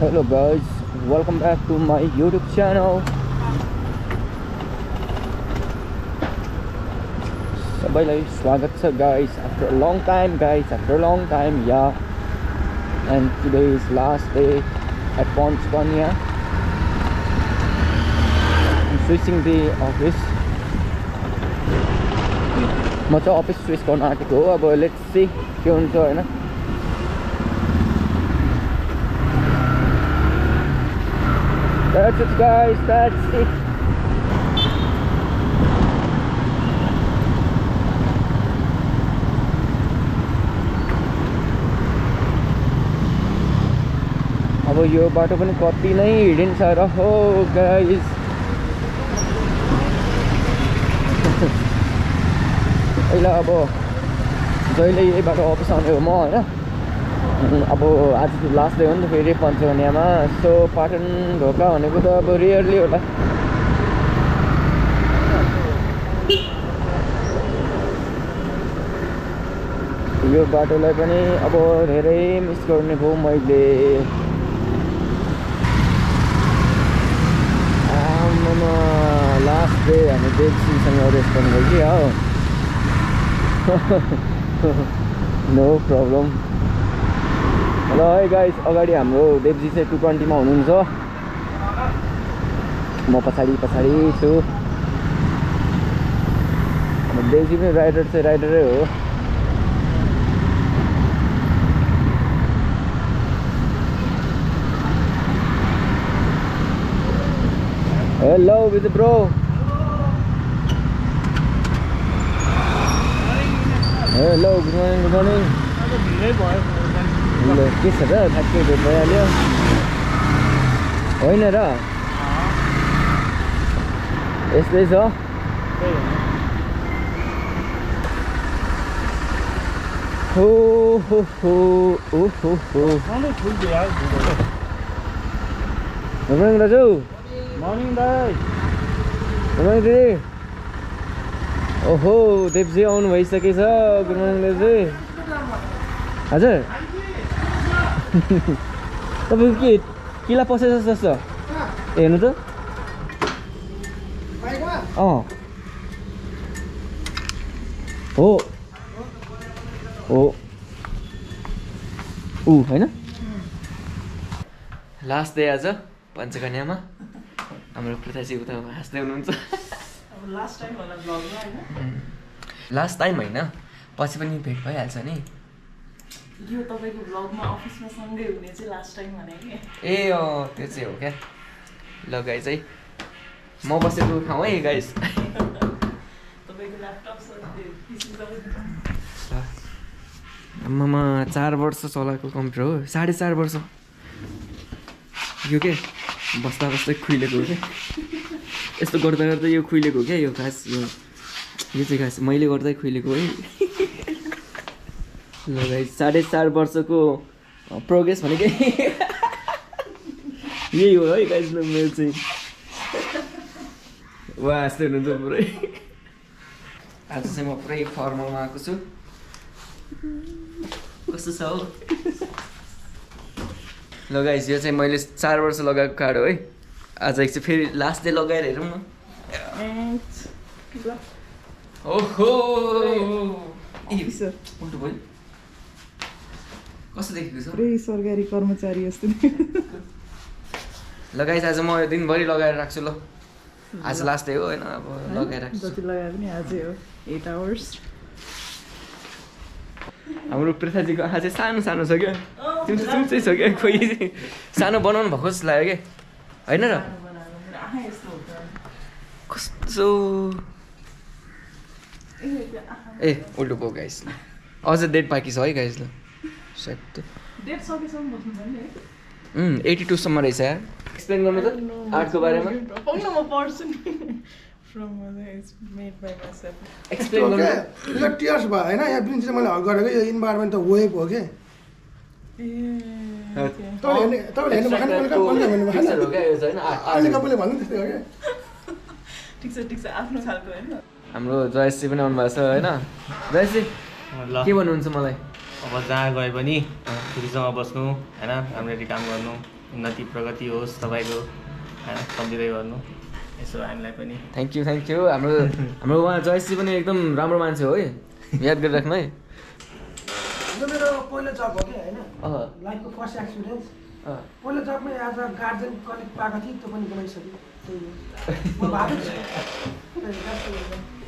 Hello guys, welcome back to my YouTube channel. Sabaiलाई स्वागत छ guys. After a long time yeah. And today is last day at Ponds Kanya. I'm switching the office. म चाहिँ office switch गर्न आँटेको हो. अब let's see के हुन्छ हैन. That's it guys, that's it. अब यो बाटो पनि कति नै हिडिन्छ र हो गाइस. अहिले अब जहिले यही बाटो अफिस आउने हो म हैन. अब आज लास्ट डे हो नि त फेरि पञ्चकन्यामा. सो पाटन ढोका भनेको त अब रियरली होला. यो बाटोलाई पनि अब धेरै मिस गर्ने भयो मैले. लास्ट डे हामी देवजीसँग रेस्ट गर्नु भयो कि हो. No problem. Hello hi guys, अगाडि हाम्रो देवजी चाहिँ 220 मा हुनुहुन्छ. म पछाडि छु. देवजी पनि राइडर चाहिँ राइडरै हो. हेलो विजय ब्रो. Hello good morning. के छ र ठ्याक्कै भेट भइहाल्यो होइन र. यस्तै छ. हो मर्निङ दाजु. मर्निङ दाइ. मर्निङ दिदी. ओहो देवजी आउनु भइसकेछ. गुड मर्निङ देवजी. हजुर तपाईँको के किला पसेछ जस्तो हेर्नु त. हो हो होइन. लास्ट डे आज पञ्चकन्यामा. हाम्रो पृथ्वीजी उता हाँस्दै हुनुहुन्छ. लास्ट टाइम होइन, पछि पनि भेट भइहाल्छ नि. यो तपाईको ब्लगमा अफिसमा सँगै हुने चाहिँ लास्ट टाइम भने के. ए अँ त्यो चाहिँ हो क्या. ल गाइस है म बसेको ठाउँ है गाइस. तपाईको ल्यापटप छ पिसी सबै. आम्मामा 4 वर्ष चलाएको कम्प्युटर हो. 4.5 वर्ष यो के बस्दा बस्दै खुइलेको हो क्या. यस्तो गर्दा गर्दा यो खुइलेको हो क्या. यो खास यो चाहिँ खास मैले गर्दै खुइलेको है. ल गाइस 4.5 वर्षको प्रोग्रेस भनेकै यही हो है गाइस. ल मेरो चाहिँ वा यस्तै हुनुहुन्छ पुरै. आज चाहिँ म पुरै फर्मलमा आएको छु. कस्तो छ हो. ल गाइस यो चाहिँ मैले 4 वर्ष लगाएको कार्ड हो है. आज चाहिँ फेरि लास्ट डे लगाएर हेरौँ न. ओहो उल्टो भयो. कस्तो देखेको छ. पुरै सरकारी कर्मचारी जस्तो. ल गाइस आज म दिनभरि लगाएर राख्छु. ल आज लास्ट डे हो होइन. अब लगाएर राख्छु. जति लगाए पनि आजै हो 8 आवर्स. हाम्रो पृथ्वीजीको आँखा चाहिँ सानो सानो छ क्या. चुम्चै छ क्या. खोइ सानो बनाउनु भएको जस्तो लाग्यो क्या होइन र. कस्तो ए उल्टो भयो गाइस. अझ डेट बाँकी छ है गाइस. ल सायद डेट सकेसम्म बस्नु पर्ने. 82 सम्म रहेछ यार. एक्सप्लेन गर्नु त आर्टको बारेमा. म पढ्छु नि. From it's made by myself. Explain गर्नु. यो टियर्स भयो होइन. यहाँ जुन चाहिँ मैले गरेको यो इन्भाइरोमेन्ट त वेभ हो कि. तपाईँले हेर्नु भएन. ठिक छ आफ्नो खालको होइन. हाम्रो जयश्री पनि आउनु भएको छ होइन. जयश्री ल के भन्नुहुन्छ मलाई. अब जहाँ गए पनि खुसीसँग बस्नु होइन, राम्ररी काम गर्नु, उन्नति प्रगति होस् तपाईँको सम्झिँदै गर्नु यसो हामीलाई पनि थ्याङ्क यू हाम्रो उहाँ जयश्री पनि एकदम राम्रो मान्छे हो है याद गरिराख्नु है मेरो पहिलो जब हो कि होइन लाइफको फर्स्ट एक्सपिरियन्स पहिलो जबमै आज गार्जेन कलेक्ट पाएको थिएँ त्यो पनि बनाइसकेँ म भावुक छु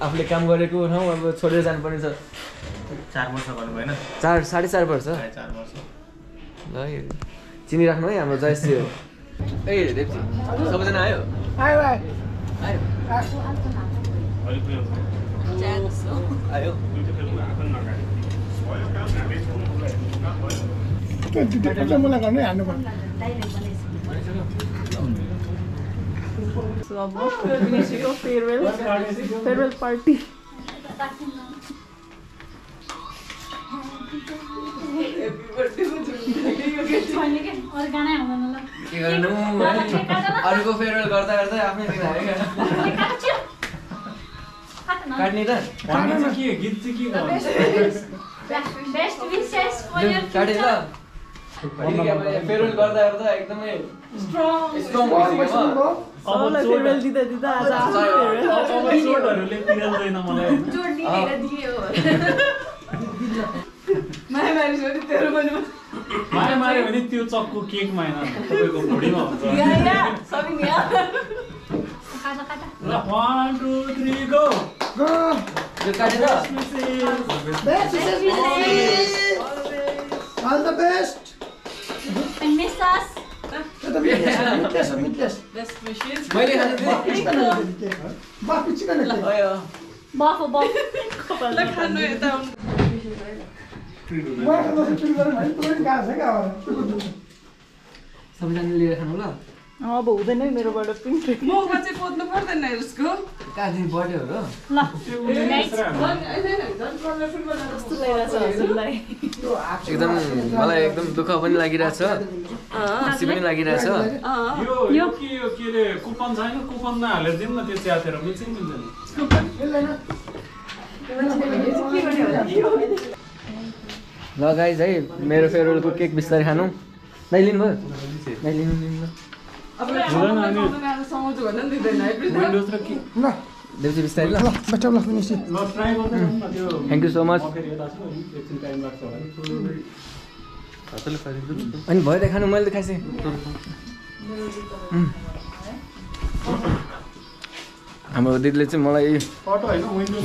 आफूले काम गरेको ठाउँ अब छोडेर जानुपर्ने छ 4 वर्ष गर्नु भएन 4.5 वर्ष 4 वर्ष ल चिनिराख्नु है हाम्रो जयश्री हो ए देवजी सबैजना आयो आयो आयो मलाई घरमै हाल्नु पर्छ So अब विनेशीको फेयरवेल पार्टी के गर्नु अरूको फेयरवेल गर्दा गर्दै आफ्नै दिन आयो काट्ने त काटे ल फेयरवेल गर्दा गर्दा एकदमै स्ट्रङ सबैलाई फेयरवेल दिँदा आज माया मार्यो भने त्यो चक्कु केकमा होइन तपाईँको भुँडीमा हुन्छ ल 1 2 3 गो यो काटेर All the best. And miss us. Best wishes. मैले खानु Buff. ल खानु यता सबैजनाले लिएर खानु ल अब हुँदैन है मेरोबाट पिङ्क ममा चाहिँ पोत्नु पर्दैन उसको कहाँ दिन बर्थडे हो र ल कस्तो लागिरहेछ हजुरलाई एकदम मलाई एकदम दुःख पनि लागिरहेछ खुसी पनि लागिरहेछ यो के रे कुपन छैन कुपनमा हालेर दिउँ न त्यो च्यातेर मिल्छ नि मिल्दैन ल गाइज है मेरो फेयरवेलको केक बिस्तारै खानु नै लिनुभयो नै लिनु देउसी बिस्तारै ल थ्याङ्क यू सो मच अनि भयो त खानु मैले त खाइसकेँ हाम्रो दिदीले चाहिँ मलाई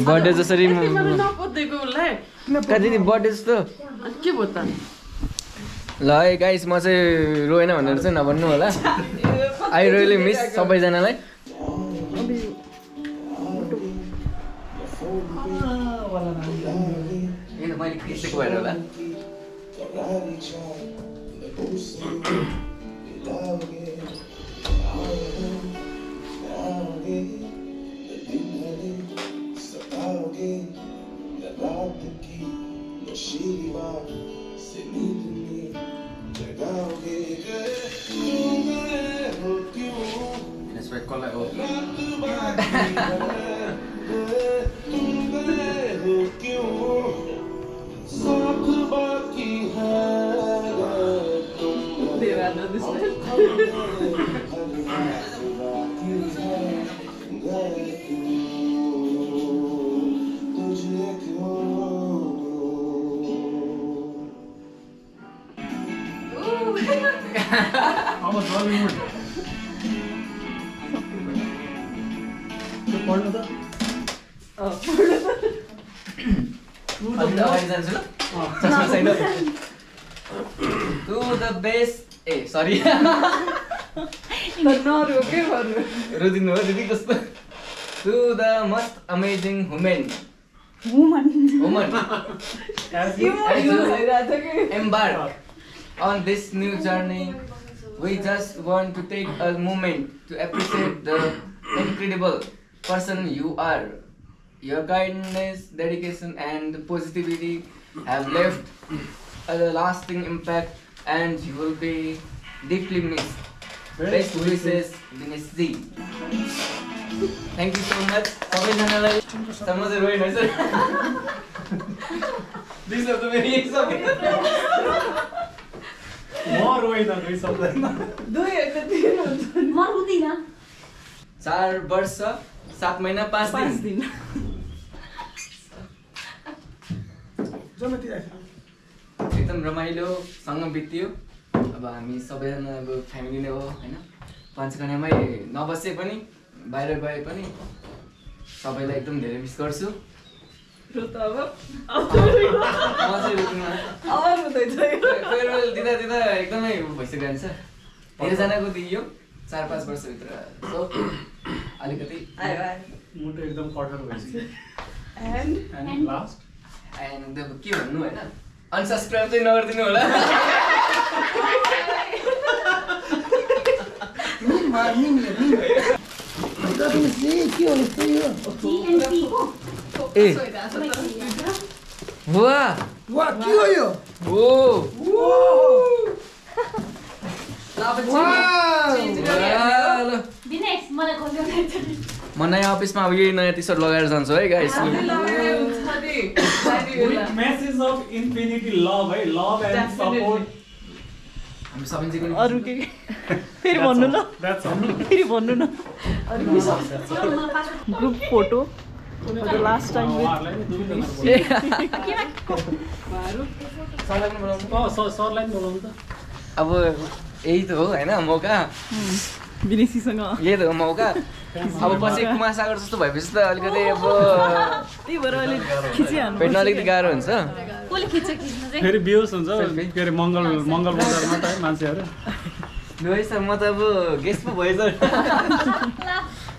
बर्थडे जसरी दिदी बर्थडे जस्तो के भयो त ल है गाइस म चाहिँ रोएन भनेर चाहिँ नभन्नु होला आई रियली मिस सबैजनालाई मैले खिचेको भएर होला To the best sorry रुदिनु हो दिदी कस्तो to the most amazing woman as you embark on this new journey. We just want to take a moment to appreciate the incredible person you are. Your kindness, dedication and positivity have left a lasting impact and you will be deeply missed. Best wishes, Dinesh ji. Thank you so much. सबैजनालाई समाजले ruin है sir this of the very म रोइदा दुई सक्दैन 2 एक 3 हुन्छ म रुदिन 4 वर्ष 7 महिना 5 दिन एकदम रमाइलोसँग बित्यो। अब हामी सबैजना अब फ्यामिली नै हो होइन, पञ्चकन्यामै नबसे पनि बाहिर गए पनि सबैलाई एकदम धेरै मिस गर्छु। फेयरवेल दिँदा एकदमै भइसक्यो जान्छ, धेरैजनाको दियो 4-5 वर्षभित्र, सो अलिकति मुटु एकदम कठोर भइसक्यो। एन्ड लास्ट एन्ड अब के भन्नु होइन, अनसब्सक्राइब चाहिँ नगरिदिनु होला। ए वाह के हो यो? दिनेश मलाई कल गर्नु म नयाँ अफिसमा अब यही नयाँ टी-सर्ट लगाएर जान्छु है guys. Message of infinity love है, लभ एन्ड सपोर्ट। हामी सबैजनाको अरु के फेरि भन्नु न, फेरि भन्नु न। Group photo for the last time with सरलाई बोलाउनु त। अब यही त हो होइन मौका, विदेशीसँग यही त हो मौका। अब पछि कुमासागर जस्तो भएपछि त अलिकति अब त्यही भएर अहिले खिचिहाल्नु भेट्न अलिकति गाह्रो हुन्छ। कसले खिच्छ चाहिँ फेरि बिहोस हुन्छ के अरे मङ्गल बजारमा त है मान्छेहरू। लु है सर, म त अब गेस्ट पो भएछ।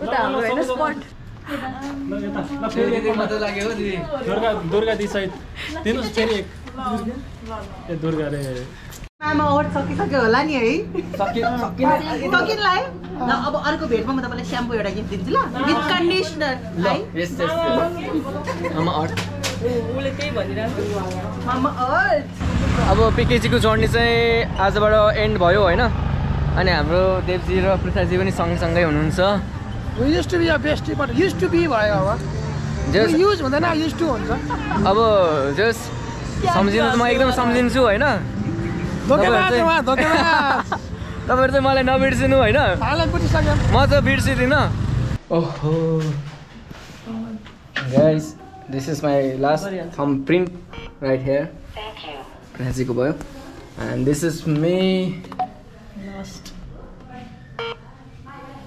उता हाम्रो होइन स्पट मात्र लाग्यो हो दिदी। दुर्गा दिसहित दिनुहोस् फेरि एक। ए दुर्गा रे आमा ओठ सकिसक्यो होला नि है, सकिनलाई ल। अब अर्को भेटमा म तपाईँलाई स्याम्पू एउटा गिफ्ट दिन्छु ल, विथ कन्डिसनर है। यस यस आमा अर्थ। उसले त्यही भनिरहेको मामा अर्थ। अब पिकेजीको जर्नी चाहिँ आजबाट एन्ड भयो होइन, अनि हाम्रो देवजी र पृथ्वीजी पनि सँगसँगै हुनुहुन्छ। We used to be a bestie, but used to be भयो अब। जस युज हुँदैन, used to हुन्छ। अब जस सम्झिनु त म एकदम सम्झिन्छु होइन, धोकेबाज उहाँ, धोकेबाज। तपाईँहरू चाहिँ मलाई नबिर्सिनु होइन, हालै बुझिसक्यो। म त बिर्सिदिनँ। ओहो guys, this is my last थम प्रिन्ट राइट हियर। पृथ्वीजीको भयो एन्ड दिस इज मी।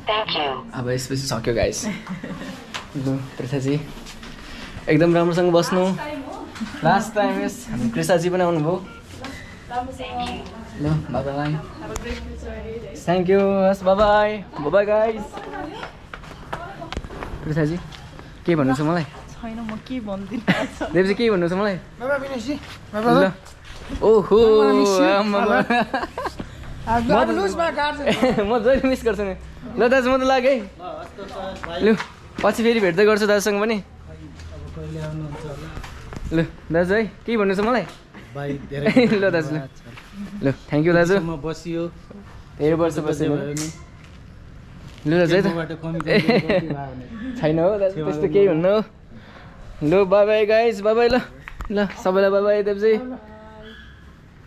अब यसपछि सक्यो गाइस। लु पृथ्वीजी एकदम राम्रोसँग बस्नु। लास्ट टाइम यस हाम्रो कृष्णजी पनि आउनुभयो। ल बाई बाई, थ्याङ्क यू, हस् bye bye, bye bye guys. Prithviji के भन्नु छ मलाई? छैन म के भन्दिनँ। देवजी के भन्नु छ मलाई? बाई बाई विनेशजी, बाई ल बाई। ओहो म जहिले मिस गर्छु नि। ल दाजु म त लाग्यो है। लु पछि फेरि भेट्दै गर्छु दाजुसँग पनि। लु दाजु है के भन्नु छ मलाई? ल दाजु ल थ्याङ्क यू दाजु। बसियो धेरै वर्ष बस्यो। लु दाजु है त छैन हो दाजु, त्यस्तो केही हुन्न हो। लु by bye guys, by by. ल ल सबैलाई बाई बाई देवजी।